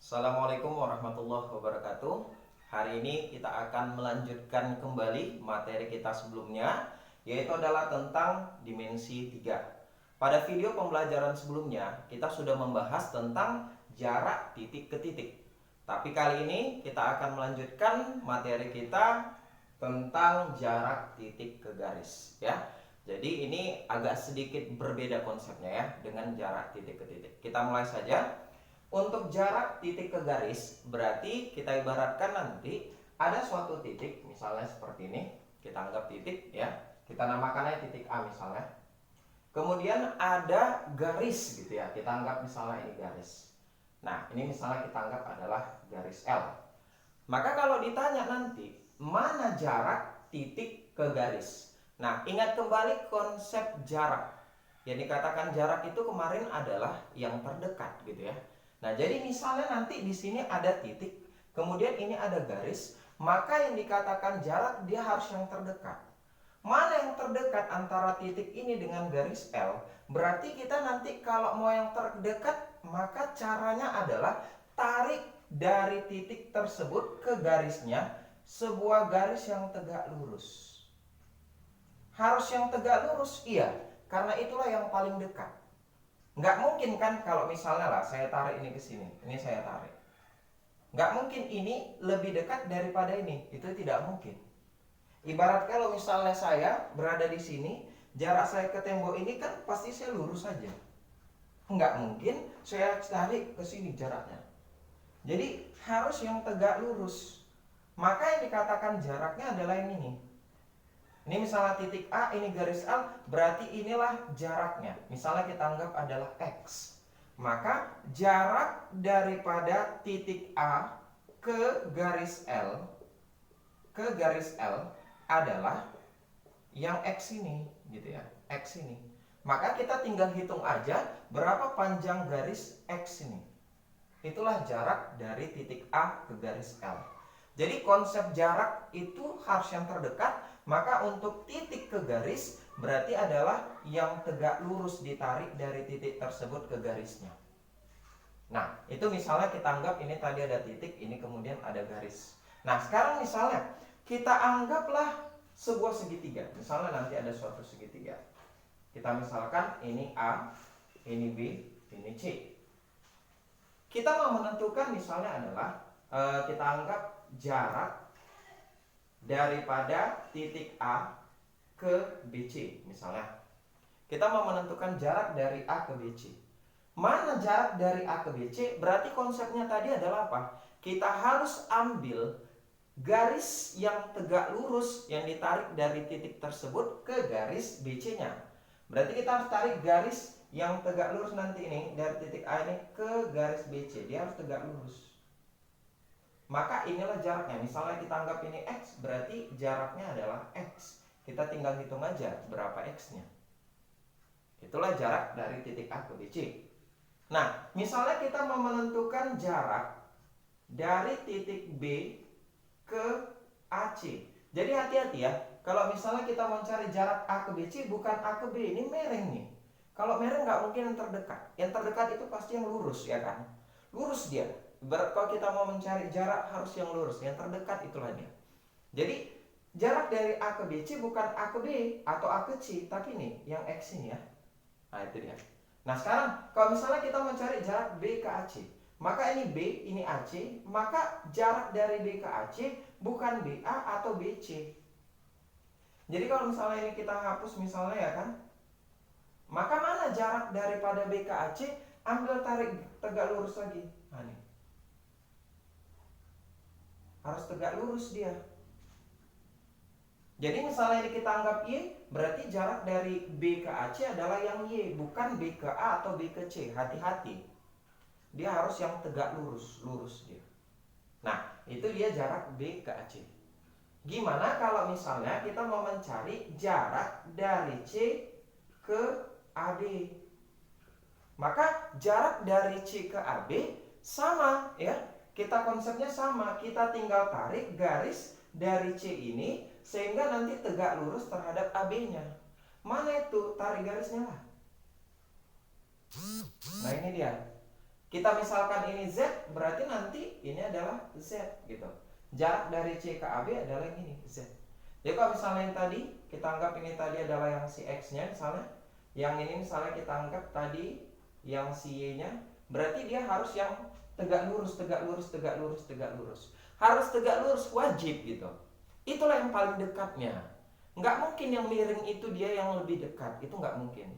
Assalamualaikum warahmatullahi wabarakatuh. Hari ini kita akan melanjutkan kembali materi kita sebelumnya, yaitu adalah tentang dimensi 3. Pada video pembelajaran sebelumnya, kita sudah membahas tentang jarak titik ke titik. Tapi kali ini kita akan melanjutkan materi kita tentang jarak titik ke garis, ya. Jadi ini agak sedikit berbeda konsepnya ya dengan jarak titik ke titik. Kita mulai saja. Untuk jarak titik ke garis, berarti kita ibaratkan nanti ada suatu titik, misalnya seperti ini, kita anggap titik ya, kita namakannya titik A misalnya. Kemudian ada garis gitu ya, kita anggap misalnya ini garis. Nah, ini misalnya kita anggap adalah garis L. Maka kalau ditanya nanti, mana jarak titik ke garis? Nah, ingat kembali konsep jarak. Yang dikatakan jarak itu kemarin adalah yang terdekat gitu ya. Nah, jadi misalnya nanti di sini ada titik, kemudian ini ada garis, maka yang dikatakan jarak dia harus yang terdekat. Mana yang terdekat antara titik ini dengan garis L? Berarti kita nanti kalau mau yang terdekat, maka caranya adalah tarik dari titik tersebut ke garisnya sebuah garis yang tegak lurus. Harus yang tegak lurus, iya, karena itulah yang paling dekat. Nggak mungkin kan kalau misalnya lah saya tarik ini ke sini, ini saya tarik. Nggak mungkin ini lebih dekat daripada ini, itu tidak mungkin. Ibarat kalau misalnya saya berada di sini, jarak saya ke tembok ini kan pasti saya lurus saja. Nggak mungkin saya tarik ke sini jaraknya. Jadi harus yang tegak lurus. Maka yang dikatakan jaraknya adalah yang ini. Ini misalnya titik A, ini garis L, berarti inilah jaraknya. Misalnya kita anggap adalah X. Maka jarak daripada titik A ke garis L adalah yang X ini, gitu ya. X ini. Maka kita tinggal hitung aja berapa panjang garis X ini. Itulah jarak dari titik A ke garis L. Jadi konsep jarak itu harus yang terdekat, maka untuk titik ke garis berarti adalah yang tegak lurus ditarik dari titik tersebut ke garisnya. Nah, itu misalnya kita anggap ini tadi ada titik, ini kemudian ada garis. Nah, sekarang misalnya kita anggaplah sebuah segitiga. Misalnya nanti ada suatu segitiga. Kita misalkan ini A, ini B, ini C. Kita mau menentukan misalnya adalah kita anggap jarak daripada titik A ke BC misalnya. Kita mau menentukan jarak dari A ke BC. Mana jarak dari A ke BC? Berarti konsepnya tadi adalah apa? Kita harus ambil garis yang tegak lurus yang ditarik dari titik tersebut ke garis BC-nya. Berarti kita harus tarik garis yang tegak lurus nanti ini dari titik A ini ke garis BC. Dia harus tegak lurus. Maka inilah jaraknya. Misalnya kita anggap ini X, berarti jaraknya adalah X. Kita tinggal hitung aja berapa X-nya. Itulah jarak dari titik A ke BC. Nah, misalnya kita mau menentukan jarak dari titik B ke AC. Jadi hati-hati ya. Kalau misalnya kita mau cari jarak A ke BC, bukan A ke B. Ini mereng nih. Kalau mereng nggak mungkin yang terdekat. Yang terdekat itu pasti yang lurus, ya kan? Lurus dia. Kalau kita mau mencari jarak harus yang lurus, yang terdekat itulah dia. Jadi jarak dari A ke BC bukan A ke B atau A ke C, tapi nih yang X ini ya. Nah itu dia. Nah sekarang kalau misalnya kita mencari jarak B ke AC, maka ini B, ini AC, maka jarak dari B ke AC bukan BA atau BC. Jadi kalau misalnya ini kita hapus misalnya ya kan, maka mana jarak daripada B ke AC? Ambil tarik tegak lurus lagi. Nah nih. Harus tegak lurus dia. Jadi misalnya ini kita anggap Y, berarti jarak dari B ke AC adalah yang Y, bukan B ke A atau B ke C. Hati-hati. Dia harus yang tegak lurus, lurus dia. Nah, itu dia jarak B ke AC. Gimana kalau misalnya kita mau mencari jarak dari C ke AB? Maka jarak dari C ke AB sama ya. Kita konsepnya sama, kita tinggal tarik garis dari C ini sehingga nanti tegak lurus terhadap AB-nya. Mana itu? Tarik garisnya lah. Nah ini dia. Kita misalkan ini Z, berarti nanti ini adalah Z gitu. Jarak dari C ke AB adalah yang ini, Z. Jadi kalau misalnya yang tadi, kita anggap ini tadi adalah yang si X-nya misalnya. Yang ini misalnya kita anggap tadi yang si Y-nya, berarti dia harus yang tegak lurus, tegak lurus, tegak lurus, tegak lurus. Harus tegak lurus, wajib gitu. Itulah yang paling dekatnya. Nggak mungkin yang miring itu dia yang lebih dekat, itu nggak mungkin.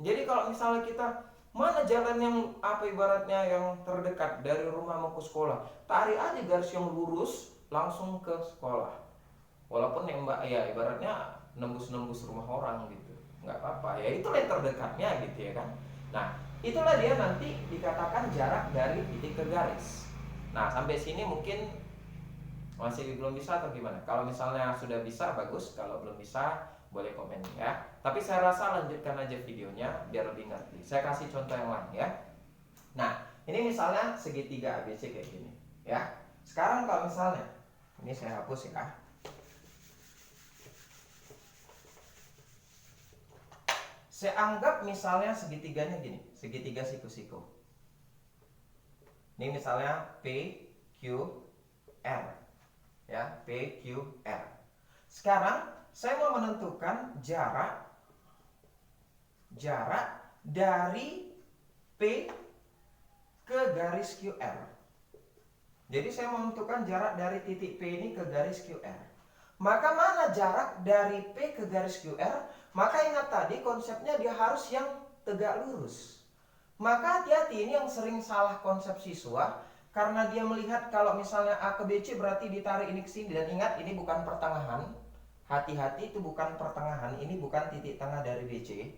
Jadi kalau misalnya kita, mana jalan yang ibaratnya yang terdekat dari rumah mau ke sekolah, tarik aja garis yang lurus langsung ke sekolah. Walaupun yang ya ibaratnya nembus rumah orang gitu, nggak apa-apa. Ya itulah yang terdekatnya gitu ya kan. Nah itulah dia nanti dikatakan jarak dari titik ke garis. Nah sampai sini mungkin masih belum bisa atau gimana? Kalau misalnya sudah bisa bagus, kalau belum bisa boleh komen ya. Tapi saya rasa lanjutkan aja videonya biar lebih ngerti. Saya kasih contoh yang lain ya. Nah, ini misalnya segitiga ABC kayak gini ya. Sekarang kalau misalnya ini saya hapus ya. Saya anggap misalnya segitiganya gini, segitiga siku-siku. Ini misalnya PQR ya, PQR. Sekarang saya mau menentukan jarak dari P ke garis QR. Jadi saya mau menentukan jarak dari titik P ini ke garis QR. Maka mana jarak dari P ke garis QR? Maka ingat tadi konsepnya dia harus yang tegak lurus. Maka hati-hati, ini yang sering salah konsep siswa, karena dia melihat kalau misalnya A ke BC berarti ditarik ini ke sini. Dan ingat, ini bukan pertengahan. Hati-hati, itu bukan pertengahan, ini bukan titik tengah dari BC.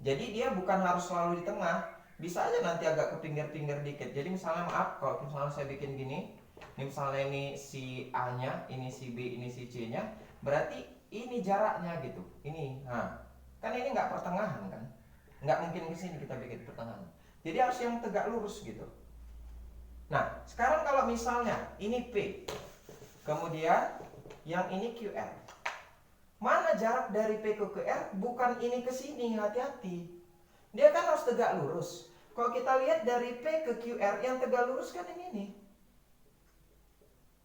Jadi dia bukan harus selalu di tengah, bisa aja nanti agak ke pinggir-pinggir dikit. Jadi misalnya maaf, kalau misalnya saya bikin gini, ini misalnya ini si A-nya, ini si B, ini si C-nya, berarti ini jaraknya gitu. Ini, nah, kan ini nggak pertengahan kan? Nggak mungkin ke sini kita bikin pertengahan. Jadi harus yang tegak lurus gitu. Nah, sekarang kalau misalnya ini P, kemudian yang ini QR. Mana jarak dari P ke QR? Bukan ini ke sini, hati-hati. Dia kan harus tegak lurus. Kalau kita lihat dari P ke QR, yang tegak lurus kan yang ini.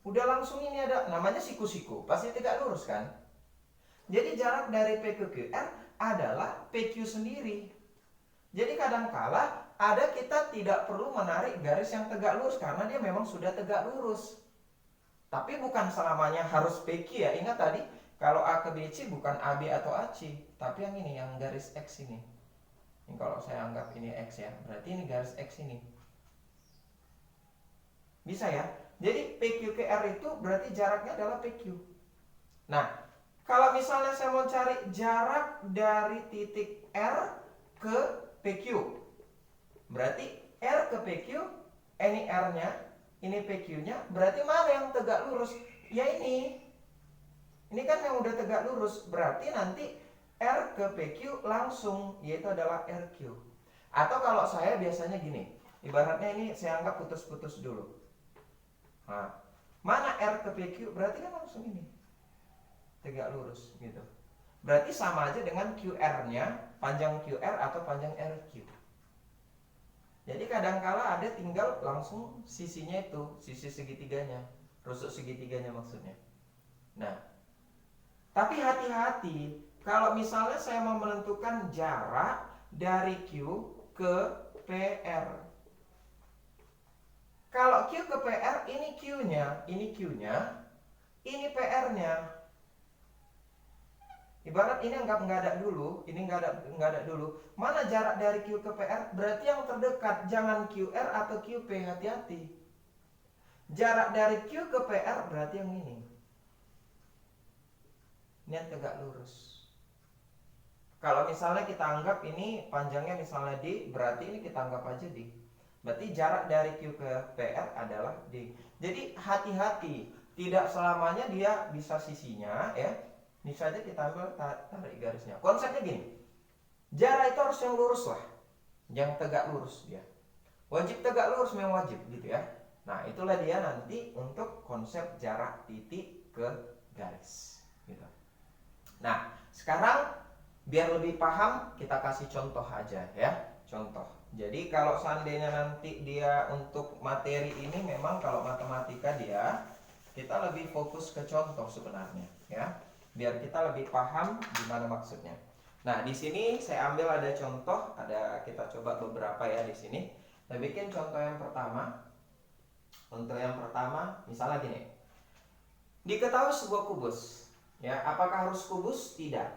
Udah langsung ini ada, namanya siku-siku, pasti tegak lurus kan? Jadi jarak dari P ke QR adalah PQ sendiri. Jadi kadangkala ada kita tidak perlu menarik garis yang tegak lurus karena dia memang sudah tegak lurus. Tapi bukan selamanya harus PQ ya. Ingat tadi, kalau A ke BC bukan AB atau AC, tapi yang ini, yang garis X ini. Ini kalau saya anggap ini X ya, berarti ini garis X ini. Bisa ya? Jadi PQQR itu berarti jaraknya adalah PQ. Nah, kalau misalnya saya mau cari jarak dari titik R ke PQ, berarti R ke PQ, ini R-nya, ini PQ-nya, berarti mana yang tegak lurus? Ya ini. Ini kan yang udah tegak lurus, berarti nanti R ke PQ langsung, yaitu adalah RQ. Atau kalau saya biasanya gini, ibaratnya ini saya anggap putus-putus dulu. Nah, mana R ke PQ, berarti kan langsung ini, tegak lurus gitu. Berarti sama aja dengan QR-nya, panjang QR atau panjang RQ. Jadi kadangkala ada tinggal langsung sisinya itu, sisi segitiganya, rusuk segitiganya maksudnya. Nah, tapi hati-hati, kalau misalnya saya mau menentukan jarak dari Q ke PR. Kalau Q ke PR, ini Q-nya, ini Q-nya, ini PR-nya. Ibarat ini anggap nggak ada dulu, ini nggak ada dulu. Mana jarak dari Q ke PR? Berarti yang terdekat, jangan QR atau QP, hati-hati. Jarak dari Q ke PR berarti yang ini. Ini yang tegak lurus. Kalau misalnya kita anggap ini panjangnya misalnya D, berarti ini kita anggap aja D. Berarti jarak dari Q ke PR adalah D. Jadi hati-hati, tidak selamanya dia bisa sisinya ya. Ini saja kita ambil tarik garisnya. Konsepnya gini, jarak itu harus yang lurus lah, yang tegak lurus dia. Wajib tegak lurus, memang wajib gitu ya. Nah itulah dia nanti untuk konsep jarak titik ke garis gitu. Nah sekarang biar lebih paham kita kasih contoh aja ya, contoh. Jadi kalau seandainya nanti dia untuk materi ini memang kalau matematika kita lebih fokus ke contoh sebenarnya ya. Biar kita lebih paham gimana maksudnya. Nah, di sini saya ambil ada contoh, kita coba beberapa ya di sini. Saya bikin contoh yang pertama. Untuk yang pertama, misalnya gini. Diketahui sebuah kubus. Ya, apakah harus kubus? Tidak.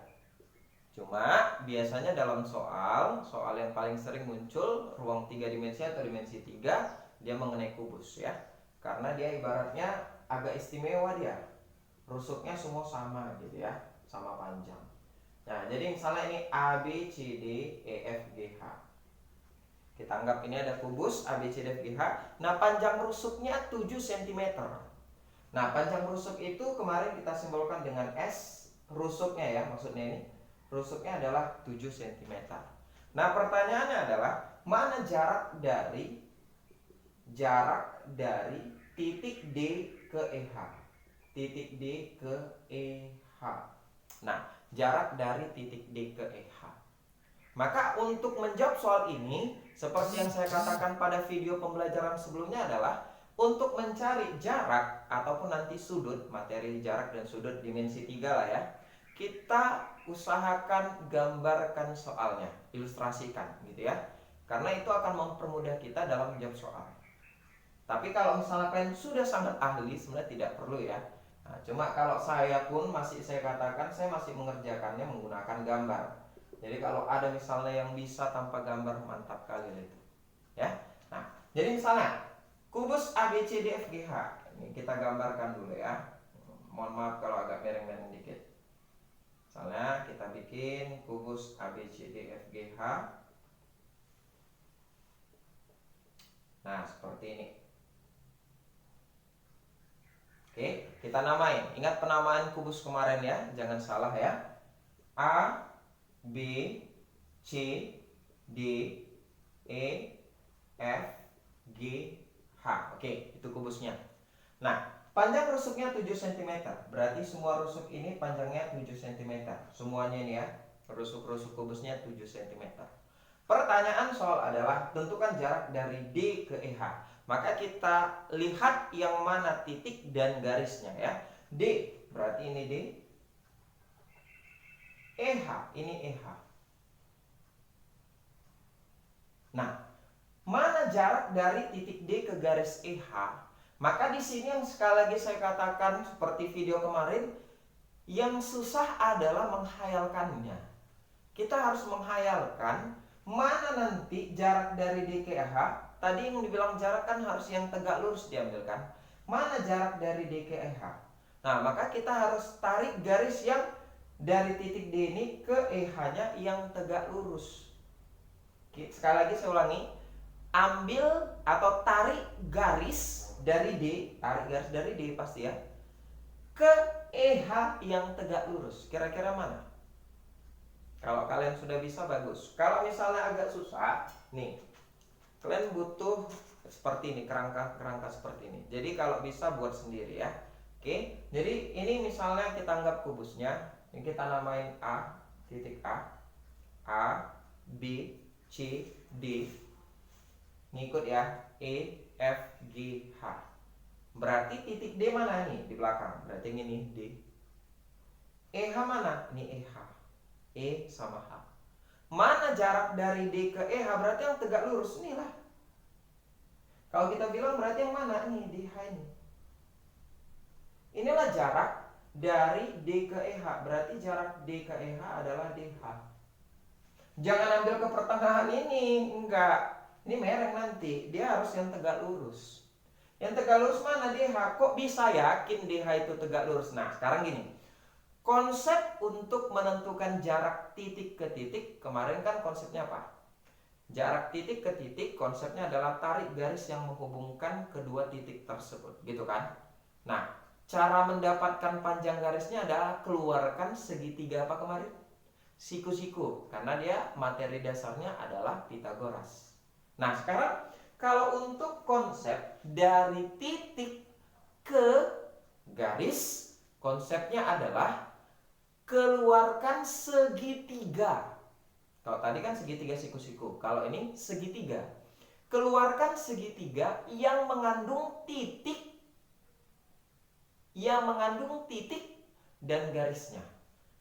Cuma biasanya dalam soal yang paling sering muncul ruang 3 dimensi atau dimensi 3, dia mengenai kubus ya. Karena dia ibaratnya agak istimewa dia. Rusuknya semua sama gitu ya, sama panjang. Nah, jadi misalnya ini A, B, C, D, E, F, G, H. Kita anggap ini ada kubus A, B, C, D, F, G, H. Nah, panjang rusuknya 7 cm. Nah, panjang rusuk itu kemarin kita simbolkan dengan S. Rusuknya ya, maksudnya ini. Rusuknya adalah 7 cm. Nah, pertanyaannya adalah mana jarak dari titik D ke EH? Titik D ke EH. Nah, jarak dari titik D ke EH. Maka untuk menjawab soal ini, seperti yang saya katakan pada video pembelajaran sebelumnya adalah untuk mencari jarak ataupun nanti sudut, materi jarak dan sudut dimensi 3 lah ya. Kita usahakan gambarkan soalnya, ilustrasikan gitu ya. Karena itu akan mempermudah kita dalam menjawab soal. Tapi kalau misalnya kalian sudah sangat ahli, sebenarnya tidak perlu ya. Nah, cuma kalau saya pun saya katakan saya masih mengerjakannya menggunakan gambar. Jadi kalau ada misalnya yang bisa tanpa gambar, mantap kali itu. Ya. Nah, jadi misalnya kubus ABCDFGH. Ini kita gambarkan dulu ya. Mohon maaf kalau agak mereng-mereng dikit. Misalnya kita bikin kubus ABCDFGH. Nah, seperti ini. Oke, kita namain. Ingat penamaan kubus kemarin ya, jangan salah ya. A, B, C, D, E, F, G, H. Oke, itu kubusnya. Nah, panjang rusuknya 7 cm. Berarti semua rusuk ini panjangnya 7 cm. Semuanya ini ya, rusuk-rusuk kubusnya 7 cm. Pertanyaan soal adalah tentukan jarak dari D ke EH. Maka kita lihat yang mana titik dan garisnya ya. D, berarti ini D. EH, ini EH. Nah, mana jarak dari titik D ke garis EH? Maka di sini yang sekali lagi saya katakan seperti video kemarin, yang susah adalah menghayalkannya. Kita harus menghayalkan mana nanti jarak dari D ke EH. Tadi yang dibilang jarak kan harus yang tegak lurus diambilkan. Mana jarak dari D ke EH? Nah, maka kita harus tarik garis yang dari titik D ini ke EH-nya yang tegak lurus. Sekali lagi saya ulangi, ambil atau tarik garis dari D, pasti ya, ke EH yang tegak lurus. Kira-kira mana? Kalau kalian sudah bisa bagus. Kalau misalnya agak susah, nih, kalian butuh seperti ini, kerangka seperti ini. Jadi kalau bisa buat sendiri ya. Oke, jadi ini misalnya kita anggap kubusnya. Ini kita namain A, titik A, B, C, D. Ngikut ya, E, F, G, H. Berarti titik D mana nih? Di belakang. Berarti ini D. EH mana? Ini EH. E sama H. Mana jarak dari D ke EH? Berarti yang tegak lurus. Inilah. Kalau kita bilang berarti yang mana? Ini DH ini. Inilah jarak dari D ke EH. Berarti jarak D ke EH adalah DH. Jangan ambil ke pertengahan ini. Enggak. Ini mereng nanti. Dia harus yang tegak lurus. Yang tegak lurus mana? DH. Kok bisa yakin DH itu tegak lurus? Nah, sekarang gini. Konsep untuk menentukan jarak titik ke titik, kemarin kan konsepnya apa? Jarak titik ke titik konsepnya adalah tarik garis yang menghubungkan kedua titik tersebut, gitu kan? Nah, cara mendapatkan panjang garisnya adalah keluarkan segitiga apa kemarin? Siku-siku, karena dia materi dasarnya adalah Pitagoras. Nah, sekarang kalau untuk konsep dari titik ke garis, konsepnya adalah keluarkan segitiga. Kalau tadi kan segitiga siku-siku, kalau ini segitiga. Keluarkan segitiga yang mengandung titik dan garisnya.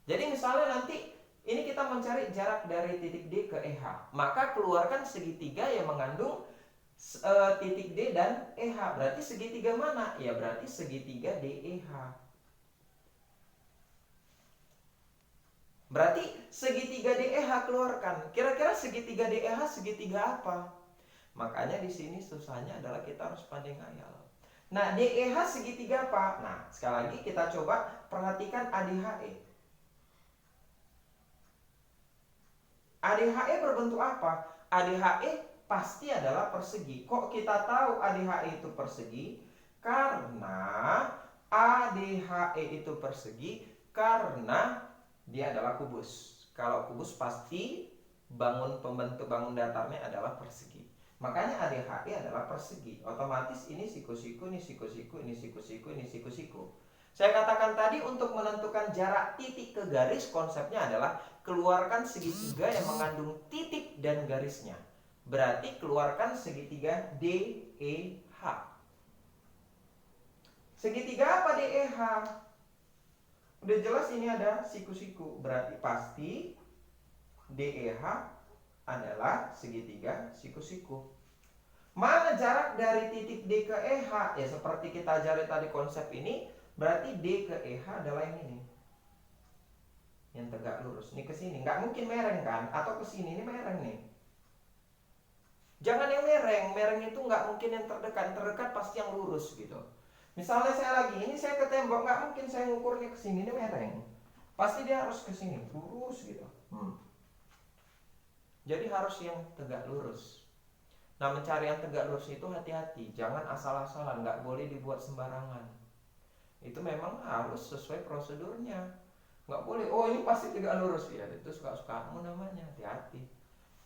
Jadi misalnya nanti ini kita mencari jarak dari titik D ke EH, maka keluarkan segitiga yang mengandung titik D dan EH. Berarti segitiga mana? Ya berarti segitiga DEH. Berarti segitiga DEH keluarkan. Kira-kira segitiga DEH segitiga apa? Makanya di sini susahnya adalah kita harus pandai ngayal. Nah, DEH segitiga apa? Nah, sekali lagi kita coba perhatikan ADHE. ADHE berbentuk apa? ADHE pasti adalah persegi. Kok kita tahu ADHE itu persegi? Karena ADHE itu persegi karena dia adalah kubus. Kalau kubus pasti pembentuk bangun datarnya adalah persegi. Makanya ADHE adalah persegi. Otomatis ini siku-siku, ini siku-siku, ini siku-siku, ini siku-siku. Saya katakan tadi untuk menentukan jarak titik ke garis, konsepnya adalah keluarkan segitiga yang mengandung titik dan garisnya. Berarti keluarkan segitiga DEH. Segitiga apa DEH? Udah jelas ini ada siku-siku, berarti pasti DEH adalah segitiga siku-siku. Mana jarak dari titik D ke EH? Ya seperti kita ajari tadi konsep ini, berarti D ke EH adalah yang ini. Yang tegak lurus. Ini ke sini, nggak mungkin mereng kan? Atau ke sini, ini mereng nih. Jangan yang mereng itu nggak mungkin yang terdekat pasti yang lurus gitu. Misalnya ini saya ke tembok, nggak mungkin saya ngukurnya ke sini, ini mereng. Pasti dia harus ke sini, lurus gitu. Jadi harus yang tegak lurus. Nah, mencari yang tegak lurus itu hati-hati, jangan asal-asalan, nggak boleh dibuat sembarangan. Itu memang harus sesuai prosedurnya. Nggak boleh, oh ini pasti tegak lurus ya, itu suka-sukamu namanya, hati-hati.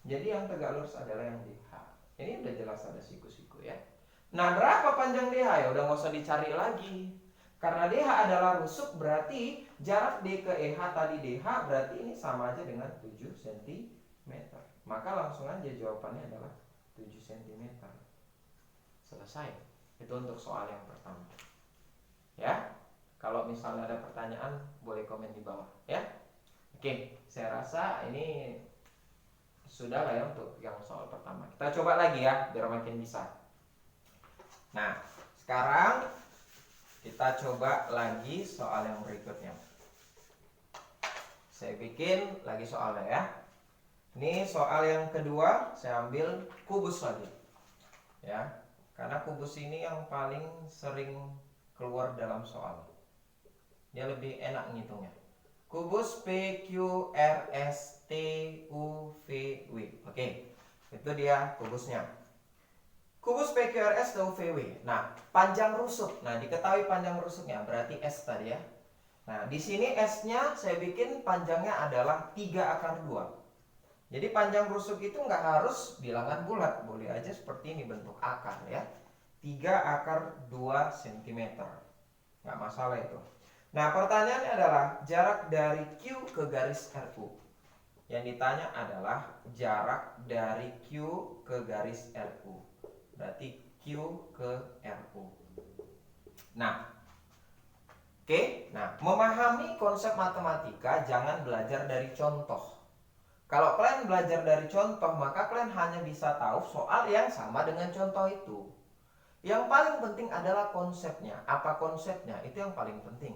Jadi yang tegak lurus adalah yang DH. Ini udah jelas ada siku-siku ya. Nah, berapa panjang DH? Ya udah nggak usah dicari lagi. Karena DH adalah rusuk, berarti jarak D ke EH tadi DH, berarti ini sama aja dengan 7 cm. Maka langsung aja jawabannya adalah 7 cm. Selesai. Itu untuk soal yang pertama. Ya. Kalau misalnya ada pertanyaan, boleh komen di bawah ya. Oke, saya rasa ini sudah lah ya untuk yang soal pertama. Kita coba lagi ya, biar makin bisa. Nah, sekarang kita coba lagi soal yang berikutnya. Saya bikin lagi soalnya ya. Ini soal yang kedua, saya ambil kubus lagi. Ya, karena kubus ini yang paling sering keluar dalam soal. Dia lebih enak ngitungnya. Kubus PQRSTUVW. Oke, itu dia kubusnya. Kubus PQRSTUVW. Nah, panjang rusuk. Nah, diketahui panjang rusuknya berarti S tadi ya. Nah, di sini S-nya saya bikin panjangnya adalah 3/2. Jadi panjang rusuk itu nggak harus bilangan bulat, boleh aja seperti ini bentuk akar ya. 3/2 cm. Nggak masalah itu. Nah, pertanyaannya adalah jarak dari Q ke garis RU. Yang ditanya adalah jarak dari Q ke garis RU. Berarti Q ke RU. Nah, oke. Nah, memahami konsep matematika jangan belajar dari contoh. Kalau kalian belajar dari contoh, maka kalian hanya bisa tahu soal yang sama dengan contoh itu. Yang paling penting adalah konsepnya. Apa konsepnya? Itu yang paling penting.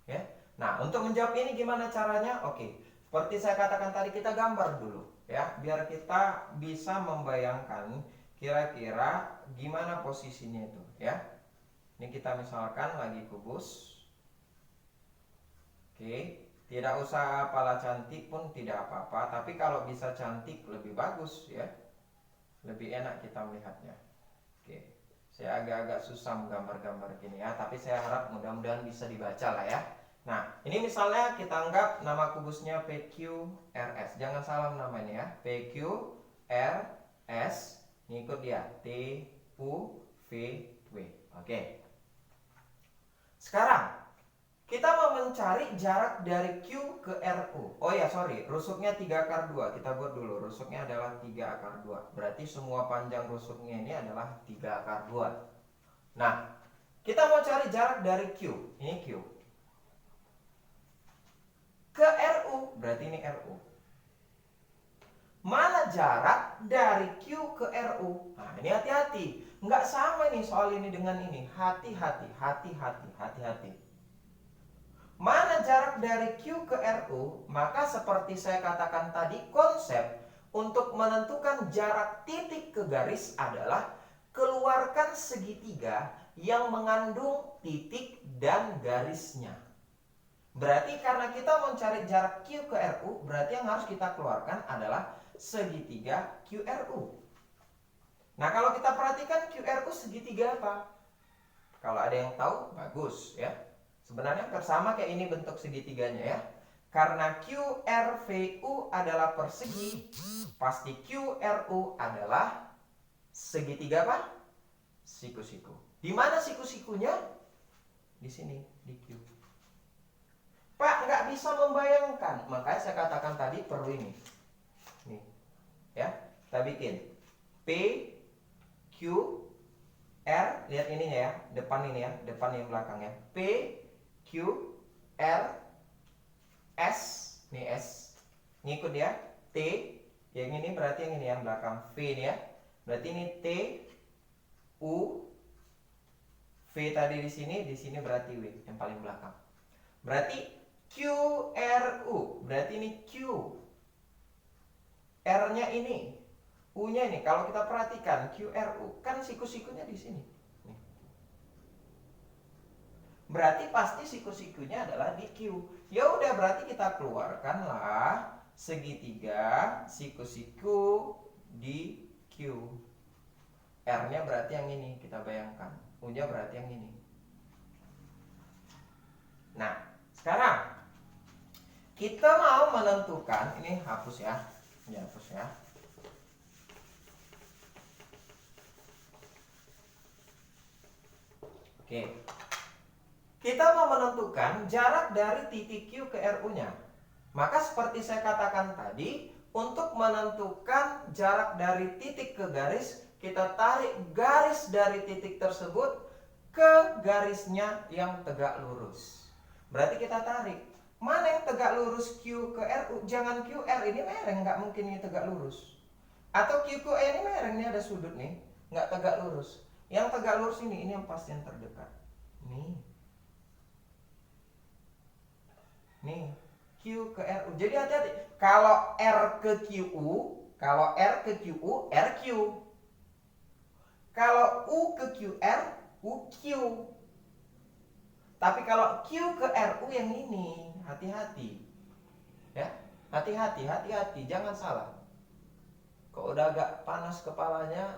Ya. Nah, untuk menjawab ini gimana caranya? Oke, seperti saya katakan tadi, kita gambar dulu ya, biar kita bisa membayangkan kira-kira gimana posisinya itu ya. Ini kita misalkan lagi kubus. Oke, tidak usah apalah cantik pun tidak apa-apa, tapi kalau bisa cantik lebih bagus ya. Lebih enak kita melihatnya. Oke. Saya agak-agak susah menggambar-gambar gini ya, tapi saya harap mudah-mudahan bisa dibaca lah ya. Nah, ini misalnya kita anggap nama kubusnya PQRS. Jangan salah nama ini ya. PQRS. Ngikut dia TUVW. Oke. Sekarang Kita mau mencari jarak dari Q ke RU. Oh ya, sorry, rusuknya 3 akar 2. Kita buat dulu, rusuknya adalah 3 akar 2. Berarti semua panjang rusuknya ini adalah 3 akar 2. Nah, kita mau cari jarak dari Q. Ini Q. Ke RU, berarti ini RU. Mana jarak dari Q ke RU? Nah, ini hati-hati. Nggak sama nih soal ini dengan ini. Hati-hati, hati-hati, hati-hati. Mana jarak dari Q ke RU? Maka seperti saya katakan tadi, konsep untuk menentukan jarak titik ke garis adalah keluarkan segitiga yang mengandung titik dan garisnya. Berarti karena kita mau cari jarak Q ke RU, berarti yang harus kita keluarkan adalah segitiga QRU. Nah, kalau kita perhatikan QRU segitiga apa? Kalau ada yang tahu, bagus ya. Sebenarnya sama kayak ini bentuk segitiganya ya. Karena QRVU adalah persegi, pasti QRU adalah segitiga apa? Siku-siku. Di mana siku-sikunya? Di sini, di Q. Pak, nggak bisa membayangkan. Makanya saya katakan tadi perlu ini. Nih. Ya, kita bikin P, Q, R. Lihat ininya ya, depan ini ya, depan yang belakang ya. P, Q, R, S. Nih S. Ngikut ya. T. Yang ini berarti yang ini yang belakang. V ini ya. Berarti ini T, U, V tadi di sini berarti W yang paling belakang. Berarti QRU. Berarti ini Q. R-nya ini. U-nya ini. Kalau kita perhatikan QRU kan siku-sikunya di sini. Nih. Berarti pasti siku-sikunya adalah di Q. Ya udah, berarti kita keluarkanlah segitiga siku-siku di Q. R-nya berarti yang ini, kita bayangkan. U-nya berarti yang ini. Nah, sekarang kita mau menentukan, ini hapus ya. Ini hapus ya. Oke. Kita mau menentukan jarak dari titik Q ke RU-nya. Maka seperti saya katakan tadi, untuk menentukan jarak dari titik ke garis, kita tarik garis dari titik tersebut ke garisnya yang tegak lurus. Berarti kita tarik. Mana yang tegak lurus Q ke RU? Jangan QR, ini mereng, nggak mungkin ini tegak lurus. Atau Q ke E ini mereng, ini ada sudut nih, nggak tegak lurus. Yang tegak lurus ini yang pasti yang terdekat. Nih, Q ke RU. Jadi hati-hati. Kalau R ke QU, RQ. Kalau U ke QR, UQ. Tapi kalau Q ke RU yang ini, hati-hati. Ya, hati-hati, jangan salah. Kalau udah agak panas kepalanya,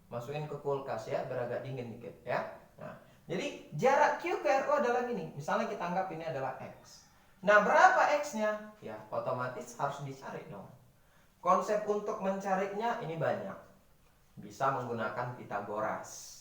masukin ke kulkas ya, biar agak dingin dikit ya. Nah, jadi jarak Q ke RU adalah gini. Misalnya kita anggap ini adalah X. Nah, berapa X-nya? Ya, otomatis harus dicari dong. Konsep untuk mencarinya ini banyak. Bisa menggunakan Pitagoras.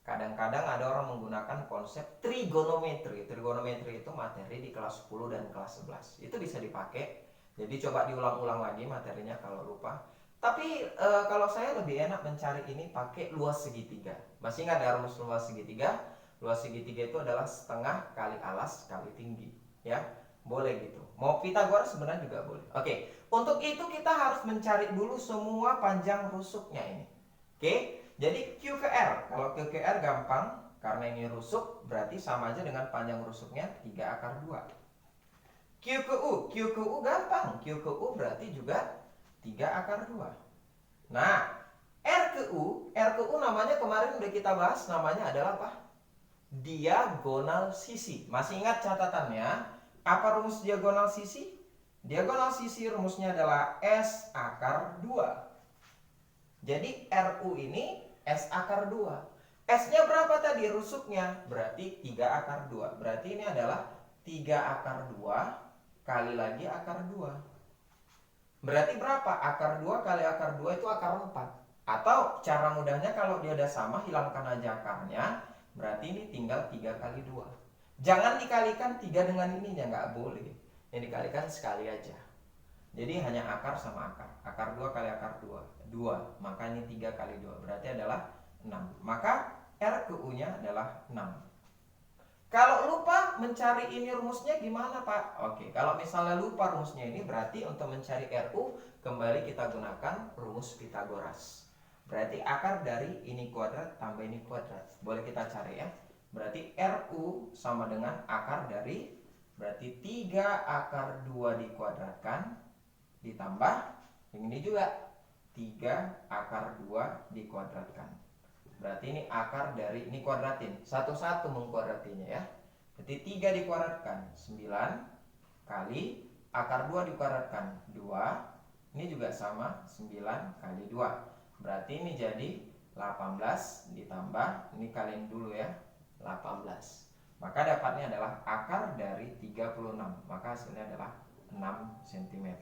Kadang-kadang ada orang menggunakan konsep trigonometri. Trigonometri itu materi di kelas 10 dan kelas 11. Itu bisa dipakai. Jadi coba diulang-ulang lagi materinya kalau lupa. Tapi kalau saya lebih enak mencari ini pakai luas segitiga. Masih ingat ya rumus luas segitiga? Luas segitiga itu adalah setengah kali alas kali tinggi. Ya, boleh gitu. Mau Pitagoras sebenarnya juga boleh. Oke, untuk itu kita harus mencari dulu semua panjang rusuknya ini. Oke, jadi Q ke R. Kalau Q ke R gampang, karena ini rusuk, berarti sama aja dengan panjang rusuknya 3 akar 2. Q ke U gampang. Q ke U berarti juga 3 akar 2. Nah, R ke U namanya kemarin udah kita bahas, namanya adalah apa? Diagonal sisi. Masih ingat catatannya? Apa rumus diagonal sisi? Diagonal sisi rumusnya adalah S akar 2. Jadi RU ini S akar 2. S-nya berapa tadi rusuknya? Berarti 3 akar 2. Berarti ini adalah 3 akar 2 kali lagi akar 2. Berarti berapa? Akar 2 kali akar 2 itu akar 4. Atau cara mudahnya kalau dia udah sama, hilangkan aja akarnya. Berarti ini tinggal 3 kali 2. Jangan dikalikan 3 dengan ininya, nggak boleh. Yang dikalikan sekali aja. Jadi hanya akar sama akar. Akar 2 kali akar 2. 2. Maka ini 3 kali 2. Berarti adalah 6. Maka R ke U-nya adalah 6. Kalau lupa mencari ini rumusnya gimana, Pak? Oke, kalau misalnya lupa rumusnya ini, berarti untuk mencari RU kembali kita gunakan rumus Pitagoras. Berarti akar dari ini kuadrat tambah ini kuadrat. Boleh kita cari ya. Berarti RU sama dengan akar dari, berarti 3 akar 2 dikuadratkan ditambah yang ini juga 3 akar 2 dikuadratkan. Berarti ini akar dari, ini kuadratin, satu-satu mengkuadratinya ya. Berarti 3 dikuadratkan 9 kali akar 2 dikuadratkan 2. Ini juga sama, 9 kali 2. Berarti ini jadi 18 ditambah, ini kaliin dulu ya, 18. Maka dapatnya adalah akar dari 36. Maka hasilnya adalah 6 cm.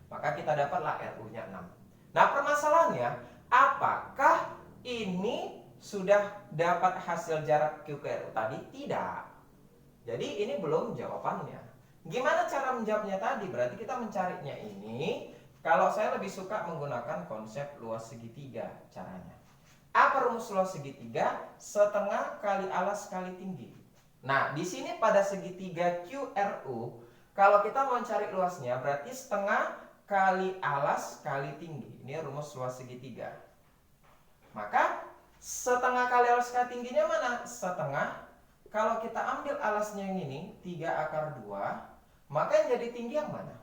Maka kita dapatlah RU-nya 6. Nah, permasalahannya, apakah ini sudah dapat hasil jarak Q ke RU tadi? Tidak. Jadi ini belum jawabannya. Gimana cara menjawabnya tadi? Berarti kita mencarinya ini, kalau saya lebih suka menggunakan konsep luas segitiga caranya. Apa rumus luas segitiga? Setengah kali alas kali tinggi. Nah, di sini pada segitiga QRU, kalau kita mau cari luasnya, berarti setengah kali alas kali tinggi. Ini rumus luas segitiga. Maka setengah kali alas kali tingginya mana? Setengah. Kalau kita ambil alasnya yang ini, 3 akar 2, maka yang jadi tinggi yang mana?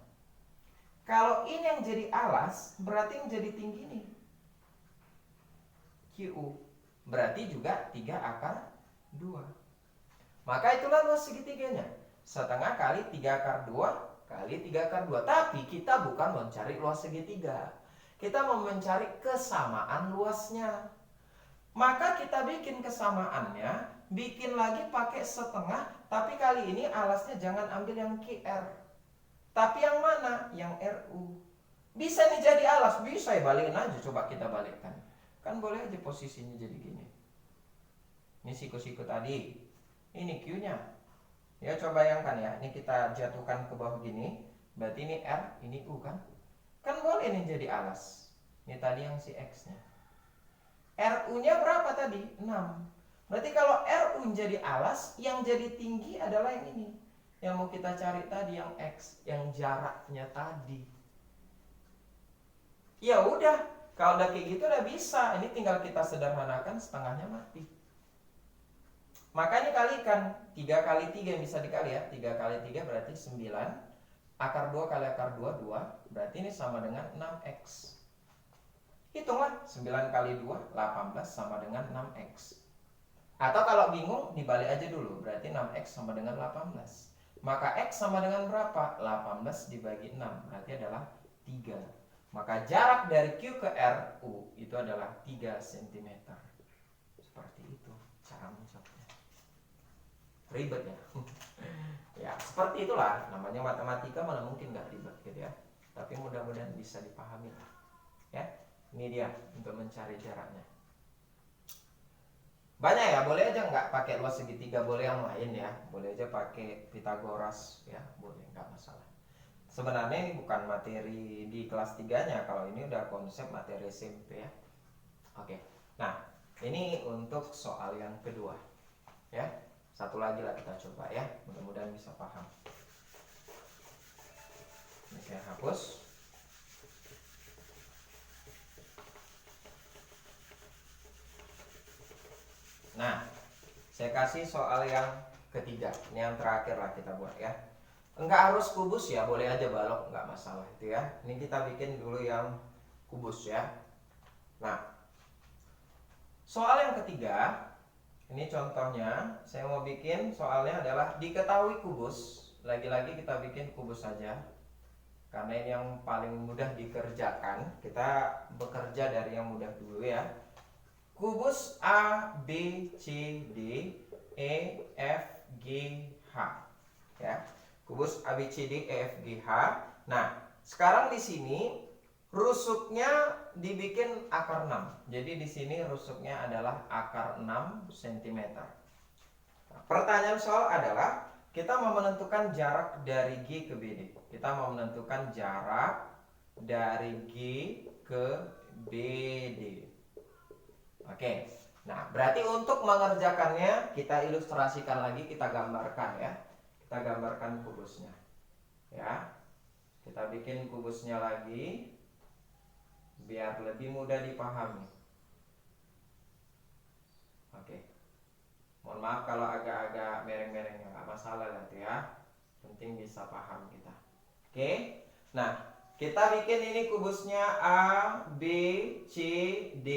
Kalau ini yang jadi alas, berarti yang jadi tinggi ini QU. Berarti juga 3 akar 2. Maka itulah luas segitiganya. Setengah kali 3 akar 2 kali 3 akar 2. Tapi kita bukan mencari luas segitiga. Kita mau mencari kesamaan luasnya. Maka kita bikin kesamaannya, bikin lagi pakai setengah, tapi kali ini alasnya jangan ambil yang QR. Tapi yang mana? Yang RU. Bisa nih jadi alas, bisa ya, balikin aja, coba kita balikkan. Kan boleh aja posisinya jadi gini. Ini siku-siku tadi. Ini Q-nya. Ya coba bayangkan ya, ini kita jatuhkan ke bawah gini, berarti ini R, ini U kan? Kan boleh nih jadi alas. Ini tadi yang si X-nya. RU-nya berapa tadi? 6. Berarti kalau RU jadi alas, yang jadi tinggi adalah yang ini. Yang mau kita cari tadi, yang X, yang jaraknya tadi. Ya udah, kalau udah kayak gitu udah bisa. Ini tinggal kita sederhanakan, setengahnya mati. Maka ini kalikan, 3 kali 3 yang bisa dikali ya. 3 kali 3 berarti 9. Akar 2 kali akar 2, 2. Berarti ini sama dengan 6X. Hitunglah, 9 kali 2, 18 sama dengan 6X. Atau kalau bingung, dibalik aja dulu. Berarti 6X sama dengan 18. Maka X sama dengan berapa? 18 dibagi 6. Berarti adalah 3. Maka jarak dari Q ke RU itu adalah 3 cm. Seperti itu cara menjawabnya. Ribet ya? Ya, seperti itulah. Namanya matematika, mana mungkin nggak ribet gitu ya. Tapi mudah-mudahan bisa dipahami lah. Ya. Ini dia untuk mencari jaraknya. Banyak ya, boleh aja nggak pakai luas segitiga, boleh yang lain ya. Boleh aja pakai Pitagoras ya, boleh, nggak masalah. Sebenarnya ini bukan materi di kelas 3-nya, kalau ini udah konsep materi SMP ya. Oke, nah ini untuk soal yang kedua ya. Satu lagi lah kita coba ya, mudah-mudahan bisa paham. Ini saya hapus. Nah, saya kasih soal yang ketiga. Ini yang terakhir lah kita buat ya. Enggak harus kubus ya, boleh aja balok, enggak masalah itu ya. Ini kita bikin dulu yang kubus ya. Nah, soal yang ketiga, ini contohnya, saya mau bikin soalnya adalah diketahui kubus. Lagi-lagi kita bikin kubus saja. Karena ini yang paling mudah dikerjakan. Kita bekerja dari yang mudah dulu ya. Kubus A, B, C, D, E, F, G, H ya. Kubus A, B, C, D, E, F, G, H. Nah, sekarang di sini rusuknya dibikin akar 6. Jadi di sini rusuknya adalah akar 6 cm. Pertanyaan soal adalah kita mau menentukan jarak dari G ke BD. Kita mau menentukan jarak dari G ke BD. Oke. Nah, berarti untuk mengerjakannya kita ilustrasikan lagi, kita gambarkan ya. Kita gambarkan kubusnya. Ya. Kita bikin kubusnya lagi biar lebih mudah dipahami. Oke. Mohon maaf kalau agak-agak mereng-mereng, nggak masalah lah itu ya. Penting bisa paham kita. Oke. Nah, kita bikin ini kubusnya A, B, C, D,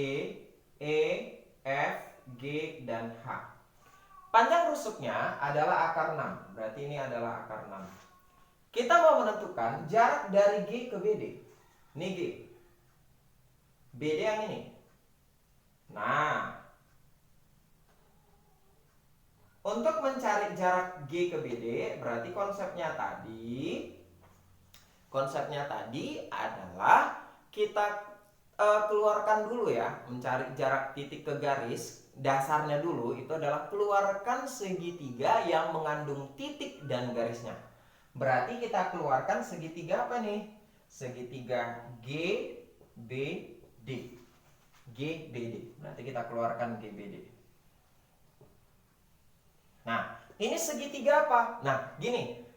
E, F, G, dan H. Panjang rusuknya adalah akar 6. Berarti ini adalah akar 6. Kita mau menentukan jarak dari G ke BD. Ini G. BD yang ini. Nah, untuk mencari jarak G ke BD, berarti konsepnya tadi adalah kita keluarkan dulu ya, mencari jarak titik ke garis. Dasarnya dulu itu adalah keluarkan segitiga yang mengandung titik dan garisnya. Berarti kita keluarkan segitiga apa nih? Segitiga GBD. GBD. Berarti kita keluarkan GBD. Nah, ini segitiga apa? Nah, gini.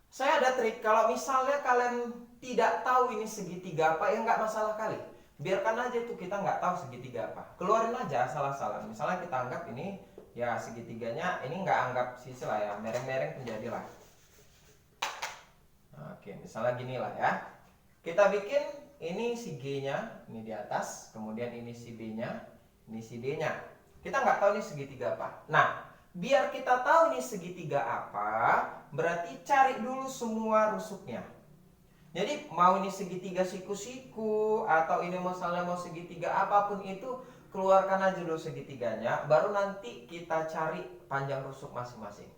Saya ada trik, kalau misalnya kalian tidak tahu ini segitiga apa, ya nggak masalah kali. Biarkan aja itu kita nggak tahu segitiga apa. Keluarin aja asal-asalan. Misalnya kita anggap ini, ya segitiganya, ini nggak anggap sisi lah ya, mereng-mereng menjadi lah. Oke, misalnya gini lah ya. Kita bikin ini si G-nya, ini di atas, kemudian ini si B-nya, ini si D-nya. Kita nggak tahu ini segitiga apa. Nah, biar kita tahu ini segitiga apa, berarti cari dulu semua rusuknya. Jadi mau ini segitiga siku-siku atau ini misalnya mau segitiga apapun itu, keluarkan aja dulu segitiganya, baru nanti kita cari panjang rusuk masing-masing.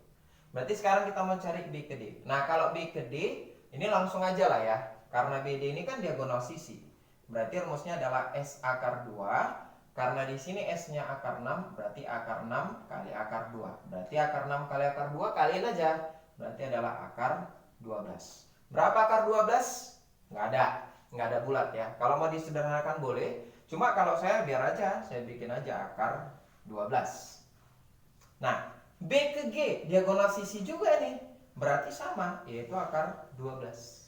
Berarti sekarang kita mau cari B ke D. Nah, kalau B ke D ini langsung aja lah ya, karena BD ini kan diagonal sisi. Berarti rumusnya adalah S akar 2. Karena di sini S-nya akar 6, berarti akar 6 kali akar 2. Berarti akar 6 kali akar 2 kaliin aja. Berarti adalah akar 12. Berapa akar 12? Nggak ada bulat ya. Kalau mau disederhanakan boleh. Cuma kalau saya biar aja, saya bikin aja akar 12. Nah, B ke G diagonal sisi juga nih. Berarti sama, yaitu akar 12.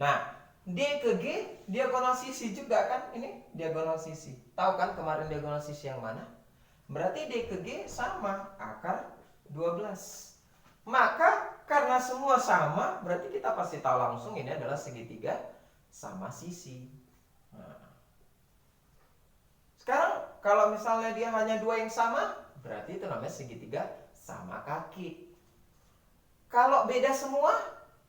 Nah, D ke G diagonal sisi juga kan? Ini diagonal sisi. Tahu kan kemarin diagonal sisi yang mana? Berarti D ke G sama, akar 12. Maka karena semua sama, berarti kita pasti tahu langsung ini adalah segitiga sama sisi. Nah. Sekarang kalau misalnya dia hanya dua yang sama, berarti itu namanya segitiga sama kaki. Kalau beda semua,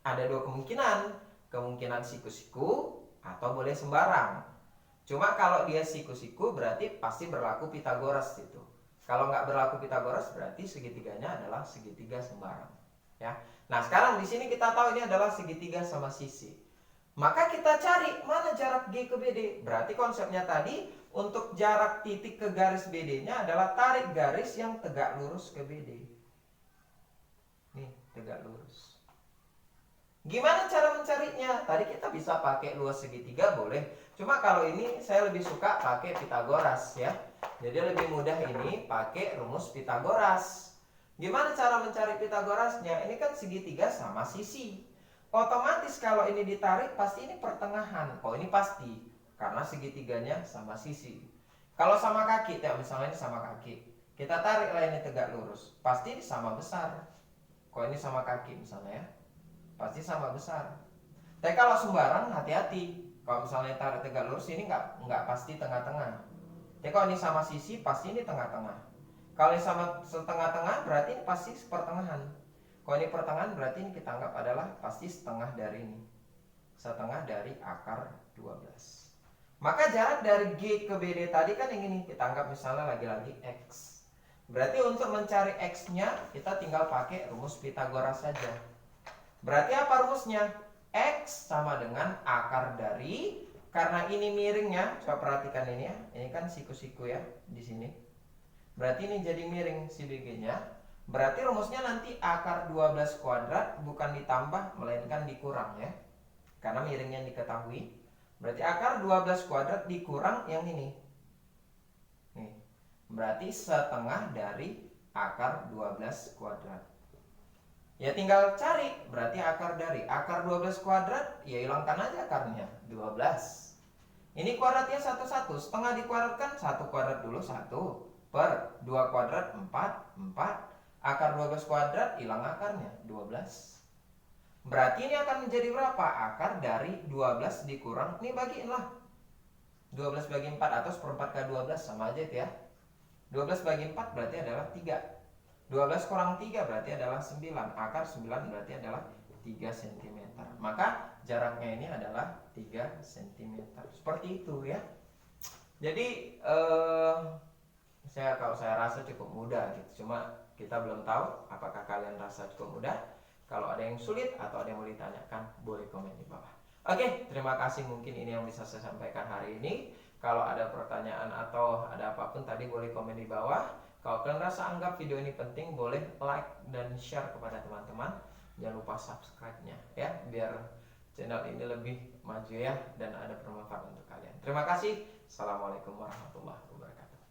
ada dua kemungkinan. Kemungkinan siku-siku atau boleh sembarang. Cuma kalau dia siku-siku berarti pasti berlaku Pitagoras itu. Kalau nggak berlaku Pitagoras berarti segitiganya adalah segitiga sembarang. Ya. Nah, sekarang di sini kita tahu ini adalah segitiga sama sisi. Maka kita cari mana jarak G ke BD. Berarti konsepnya tadi untuk jarak titik ke garis BD-nya adalah tarik garis yang tegak lurus ke BD. Nih, tegak lurus. Gimana cara mencarinya? Tadi kita bisa pakai luas segitiga boleh. Cuma kalau ini saya lebih suka pakai Pitagoras ya. Jadi lebih mudah ini pakai rumus Pitagoras. Gimana cara mencari Pitagorasnya? Ini kan segitiga sama sisi. Otomatis kalau ini ditarik pasti ini pertengahan. Oh, ini pasti karena segitiganya sama sisi. Kalau sama kaki, ya misalnya ini sama kaki, kita tariklah ini tegak lurus. Pasti ini sama besar. Kalau ini sama kaki misalnya ya, pasti sama besar. Tapi kalau sembarang hati-hati. Kalau misalnya tarik tegak lurus ini nggak pasti tengah-tengah. Tapi kalau ini sama sisi pasti ini tengah-tengah. Kalau ini sama setengah-tengah berarti ini pasti pertengahan. Kalau ini pertengahan berarti ini kita anggap adalah pasti setengah dari ini. Setengah dari akar 12. Maka jarak dari G ke BD tadi kan yang ini kita anggap misalnya lagi-lagi X. Berarti untuk mencari X-nya kita tinggal pakai rumus Pitagoras saja. Berarti apa rumusnya? X sama dengan akar dari, karena ini miringnya, coba perhatikan ini ya. Ini kan siku-siku ya di sini. Berarti ini jadi miring si BG-nya. Berarti rumusnya nanti akar 12 kuadrat bukan ditambah melainkan dikurang ya. Karena miringnya diketahui. Berarti akar 12 kuadrat dikurang yang ini. Nih. Berarti setengah dari akar 12 kuadrat. Ya tinggal cari, berarti akar dari akar 12 kuadrat, ya hilangkan aja akarnya, 12. Ini kuadratnya satu-satu, setengah dikuadratkan, 1 kuadrat dulu, 1 per 2 kuadrat, 4 akar 12 kuadrat, hilang akarnya, 12. Berarti ini akan menjadi berapa? Akar dari 12 dikurang, ini bagiin lah, 12 bagi 4 atau seperempat ke 12, sama aja itu ya. 12 bagi 4 berarti adalah 3. 12 kurang 3 berarti adalah 9. Akar 9 berarti adalah 3 cm. Maka jaraknya ini adalah 3 cm. Seperti itu ya. Jadi kalau saya rasa cukup mudah gitu. Cuma kita belum tahu apakah kalian rasa cukup mudah. Kalau ada yang sulit atau ada yang mau ditanyakan, boleh komen di bawah. Oke, terima kasih. Mungkin ini yang bisa saya sampaikan hari ini. Kalau ada pertanyaan atau ada apapun tadi boleh komen di bawah. Kalau kalian rasa anggap video ini penting, boleh like dan share kepada teman-teman. Jangan lupa subscribe-nya ya, biar channel ini lebih maju ya dan ada bermanfaat untuk kalian. Terima kasih. Assalamualaikum warahmatullahi wabarakatuh.